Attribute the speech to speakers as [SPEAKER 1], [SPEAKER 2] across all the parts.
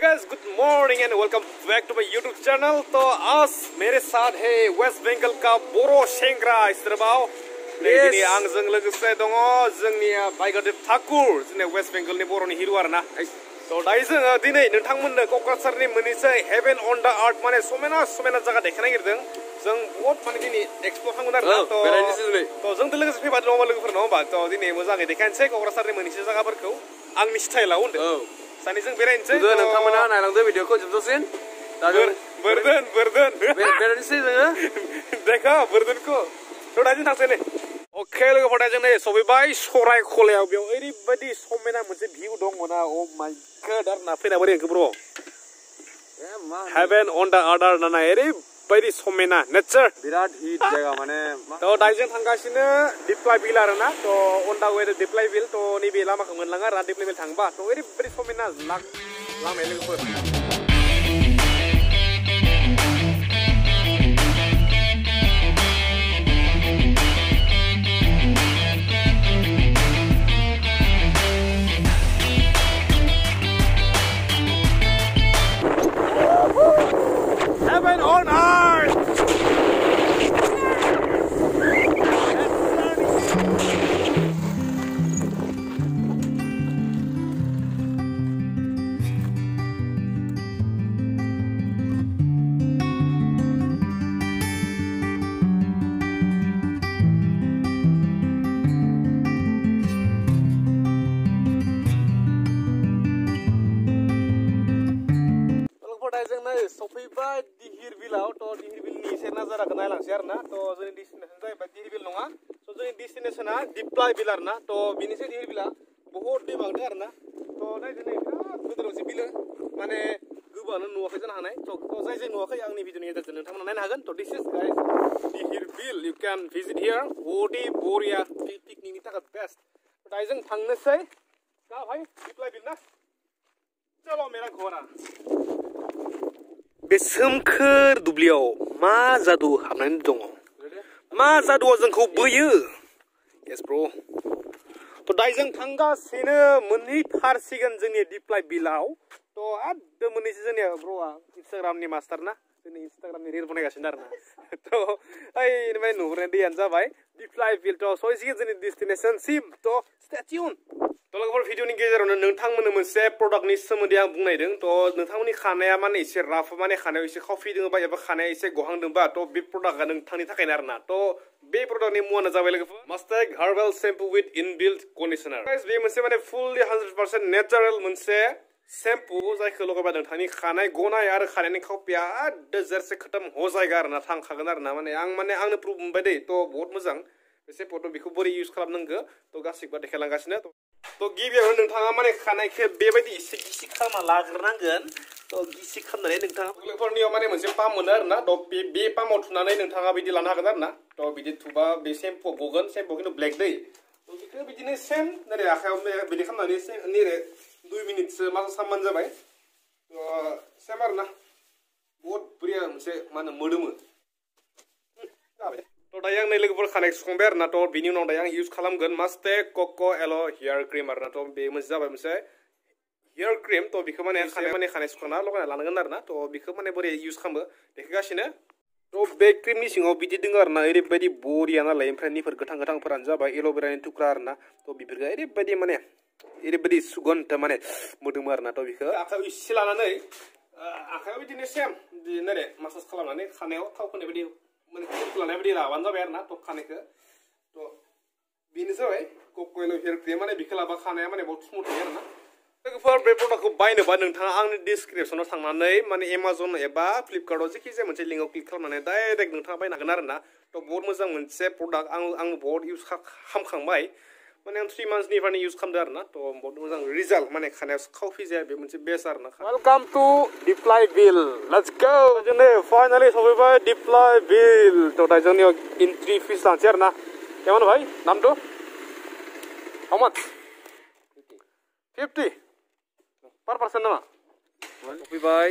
[SPEAKER 1] guys, good morning and welcome back to my YouTube channel. तो आज मेरे साथ है वेस्ट बेंगल का बर' सेंग्रा इस्राबाव दिनै आंजों लोगोसे दङ जोंनि बायगदेब ठाकुर जोंनि वेस्ट बेंगलनि बर'नि हिर' आरोना तो दायो जोङो दिनै नोंथांमोननो क'क्राझारनि मोननैसो हेभेन अन द आर्थ माने समायना समायना जायगा देखायनो नागिरदों जों बहुत माने दिनै एक्सप्लर खालामगोन आरोना तो जोंजों लोगोसे फैबा दङ लोगोफोर नङा होमबा तो दिनै मोजाङै देखायनोसै क'क्राझारनि मोननैसो जायगाफोरखौ आंनि स्टाइलाव होनदों सानैजों बेरायनोसै
[SPEAKER 2] नोंथांमोना नायलांदो भिडिअखौ जोबजासिम
[SPEAKER 1] बोरदोन
[SPEAKER 2] बेरायनोसै जोङो
[SPEAKER 1] देखा बोरदोनखौ थ' दायो थांसै नै अके लोगोफोर दायो जों नै सफैबाय सरायखलायाव बेयाव ओरैबायदि समायना मोनसे भिउ दं मोना अ माय गॉड आरोना फैना बोरै ओंखो ब्र' हेभेन अन द आर्थ आरोना ओरैबायदि समायना नेचार
[SPEAKER 2] बिराद हिट जायगा माने
[SPEAKER 1] थ' दायो जों थांगासिनो दिप्लाय बिल आरोना थ' on the way Diplai bill थ' नैबे लामाखौ मोनलाङो आरोना दिप्लाय बिल थांबा थ' ओरैबायदि समायना लामाया लोगोफोर Heaven on earth! सफैबाय दिहिर बिलाव थ' दिहिर बिलनि एसे नाजाराखौ नायलांसै आरोना थ' जोंनि डेस्टिनेसन जाहैबाय दिहिर बिल नङा थ' जोंनि डेस्टिनेसना दिप्लाय बिल आरोना थ' बेनिसै दिहिर बिला बहुत दै बांदों आरोना थ' नायदो नै बिराद गिदिर मोनसे बिलो माने गोबाङानो नुवाखै जानो हानाय थ' जाय नुवाखै आंनि भिडिअनि गेजेरजों नोंथांमोना नायनो हागोन थ' दिस इज गाइस दिहिर बिल इउ कैन भिजिट हियार बडी बरिया पिकनिकनि थाखाय बेस्ट दायो जों थांनोसै दा भाई दिप्लाय बिल ना चलो मेरा घोड़ा बे सोमखोर दुब्लियाव मा जादु हाबनानै दङ मा जादुआ जोंखौ बोयो यस ब्र' थ' दायो जों थांगासिनो मोनहैथारसिगोन जोंनि दिप्लाय बिलाव थ' एकदम मोननैसो जोंनिया ब्र'आ इन्सटाग्रामनि मास्टार ना जोंनि इन्सटाग्रामनि रिल बनायगासिनो आरोना थ' ओइ नुहुरनाय दैयानो जाबाय दिप्लाय बिल थ' सहैसिगोन जोंनि डेस्टिनेसनसिम थ' स्टे टिउन थ' लोगोफोर भिडिअनि गेजेरावनो नोंथांमोननो मोनसे प्रडाक्टनि सोमोन्दै आं बुंनायदों थ' नोंथांमोननि खानाया माने एसे राफ माने खानायाव एसे खावफि दोङोबा एबा खानाया एसे गहांदोंबा थ' बे प्रडाक्टआ नोंथांनि थाखायनो आरोना थ' बे प्रडाक्टनि मुङानो जाबाय लोगोफोर Muuchstac Herbal Shampoo with Inbuilt Conditioner बे मोनसे माने फुललि 100% नेचारेल मोनसे शेम्पू जायखौ लगायबा नोंथांनि खानाय गनाय आरो खानायनि खावफिया जेरसे खतम हो जायगा आरोना थांखागोन आरोना माने आंनो प्रुफ मोनबाय दै थ' बहुत मोजां बे शेम्पूखौ बेखौ बोरै इउज खालामनांगौ थ' गासिबो देखायलांगासिनो थ' गिबियावनो नोंथाङा माने खानायखौ बेबायदि एसे गिसि खालामना लाग्रोनांगोन थ' गिसि खालामनानै नोंथाङा लोगोफोरनियाव माने मोनसे पाम्प मोनो आरोना थ' बे पाम्पआव थुनानै नोंथाङा बिदि लानो हागोन आरोना थ' बिदि थुबा बे शेम्पू गगोन शेम्पू खिन्थु ब्लेक दै थ' बेखौ बिदिनो सेम नोरै आखायाव बिदि खालामनानै नैरै 2 मिनिटसो मासाज खालामबानो जाबाय थ' सेम आरोना बहुत बरिया मोनसे मा होनो मोदोमो जाबाय थ' दायो आं नै लोगोफोर खानाय सुखांबाय आरोना थ' बिनि उनाव दायो आं इउज खालामगोन Muuchstac Cocoalo हेयार क्रिम आरोना थ' बे मोनसे जाबाय मोनसे हेयार क्रिम थ' बेखौ माने खानाय सुखांना लगायना लानांगोन आरोना थ' बेखौ माने बोरै इउज खालामो देखायगासिनो थ' बे क्रिमनि सिङाव बिदि दङ आरोना ओरैबायदि बरिया नालाय ओमफ्राय निफोर गोथांफोरानो जाबाय एल'भेरानि थुख्रा आरोना थ' बेफोरखौ ओरैबायदि माने ओरैबायदि सुगन्ध माने मोदोमो आरोना थ' बेखौ आखायाव इसे लानानै आखायाव बिदिनो सेम बिदिनो मासाज खालामनानै खानायाव थाव फोननाय बायदि माने लानाय बायदि लाबानो जाबाय आरोना थ' खानायखौ थ' बेनो जाबाय Cocoalo हेयार क्रिम माने बेखौ लाबा खानाया माने बहुत स्मुथ थायो आरोना लोगोफोर बे प्रडाक्टखौ बायनोबा नोंथाङा आंनि डिसक्रिपसनाव थांनानै माने एमाजन एबा फ्लिपकार्टआव जेखिजाया मोनसे लिंकआव क्लिक खालामनानै डाइरेक्ट नोंथाङा बायनो हागोन आरोना थ' बहुत मोजां मोनसे प्रडाक्ट आं बहुत इउज खालामखांबाय माने आं 3 मान्थसनिफ्रायनो इउज खालामदों आरोना थ' बहुत मोजां रिजाल्ट माने खानायाव खावफि जाया बे मोनसे बेस्ट आरोना वेलकाम टु दिप्लाय बिल लेट्स गो जोंनो फाइनालि सफैबाय दिप्लाय बिल थ' दा जोंनियाव एन्ट्रि फिस लानोसै आरोना केमन भाई नामটো हाउ माच 50 per person नामा सफैबाय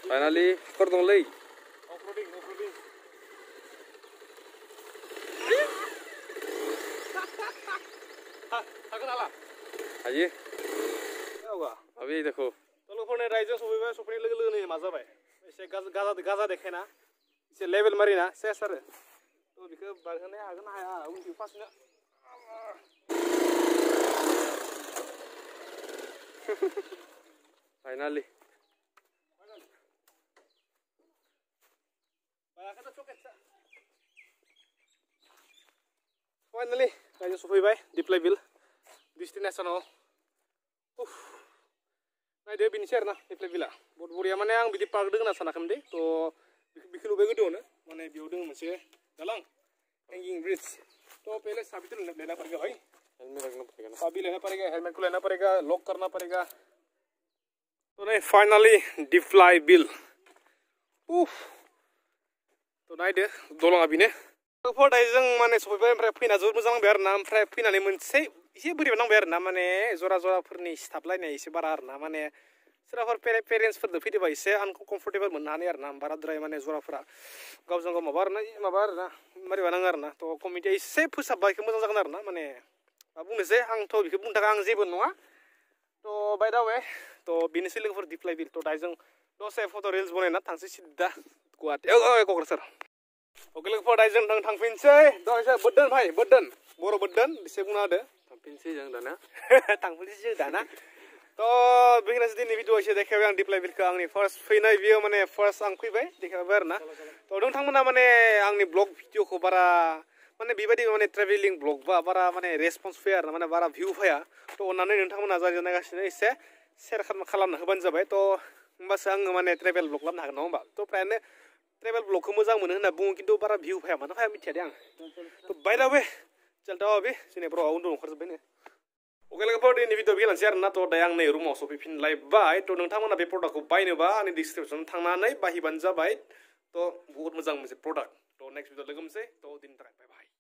[SPEAKER 1] फाइनालि कर दंलै अफरोडिं हागोन हाला हायो अभी देखो तो लोगोफोरनो रायजों सफैनाय लोगो लोगोनो मा जाबाय एसे गाजा देखायना एसे लेभेल मारिना सेस आरो थ' बेखौ बारहोनो हागोन ना हाया उनथिं फासनो
[SPEAKER 2] फाइनाली
[SPEAKER 1] फाइनाली रायजों सफैबाय दिप्लाय बिल डेस्टिनेसनाव नायदो बेनोसै आरोना दिप्लाय बिला बहुत बरिया माने आं बिदि पार्क दों होनना सानाखैमोन दे थ' बेखौ नुबाय गोदोआवनो माने बेयाव दों मोनसे दालां हैंगिंग ब्रिज तो पहले चाबी तो लेना पड़ेगा भाई
[SPEAKER 2] हेलमेट रखना पड़ेगा ना
[SPEAKER 1] चाबी लेना पड़ेगा हेलमेट को लेना पड़ेगा लॉक करना पड़ेगा तो नहीं फाइनली दिप्लाय बिल तो नायदो दलङा बेनो फदायजों माने सफैबाय ओमफ्राय फैना जोबोद मोजां नांबाय आरोना ओमफ्राय फैनानै मोनसे एसे बोरैबा नांबाय आरोना माने जराफोरनि सिथाबलायनाय एसे बारा आरोना माने सोरबाफोर पेरेन्टसफोरजों फैदोंबा एसे आनकम्फर्टेबल मोननो हानाय आरोना बाराद्राय माने जराफोरा गावजों गाव माबा आरोना मारैबा नाङो आरोना थ' कमिटिया एसे फोसाबबा बेखौ मोजां जागोन आरोना माने मा बुंनोसै आंथ' बेखौ बुंनो थाखाय आं जेबो नङा थ' बाय दा वे थ' बेनोसै लोगोफोर दिप्लाय बिल थ' दायो जों दसे फट' रिल्स बनायना थांसै सिद्दा गुवाहाटियाव क'क्राझार अके लोगोफोर दायो जों थांफिनसै दहायसो बोदोन भाई बोदोन बर' बोदोन एसे बुंना होदो
[SPEAKER 2] थांफिनसै जों दाना
[SPEAKER 1] थांफिनसै जों दाना तो बेखिनिसै दिनै भिडिअ एसे देखायबाय आं दिप्लाय बिलखौ आंनि फार्स्ट फैनाय बियो माने फार्स्ट आं फैबाय देखायबाय आरोना तो नोंथांमोना माने आंनि ब्लग भिडिअखौ बारा माने बेबायदि माने ट्रेभेलिं ब्लग बा बारा माने रेसपन्स फैया आरोना माने बारा भिउ फैया तो अननानै नोंथांमोना जाय नायगासिनो एसे शेयार खालामना होबानो जाबाय तो होमबासो आङो माने ट्रेभेल ब्लग खालामनो हागोन नङा होमबा तो फ्रायानो ट्रेभेल ब्लगखौ मोजां मोनो होनना बुङो खिन्थु बारा भिउ फैया मानो फैया मिथिया दे आं तो बाय दा वे चलता बे जोंनि ब्र'आ उन्दुनो ओंखारजोब्बायनो अके लोगोफोर दिनै भिडिअ बेखिनिसै आरोना थ' दायो आं नै रुमाव सफैफिनलायबाय थ' नोंथांमोना बे प्रडाक्टखौ बायनोबा आंनि डिसक्रिपसनाव थांनानै बायहैबानो जाबाय थ' बहुत मोजां मोनसे प्रडाक्ट थ' नेक्स्ट भिडिअ लोगो मोनसै थ' दिनैनि थाखाय बाय बाय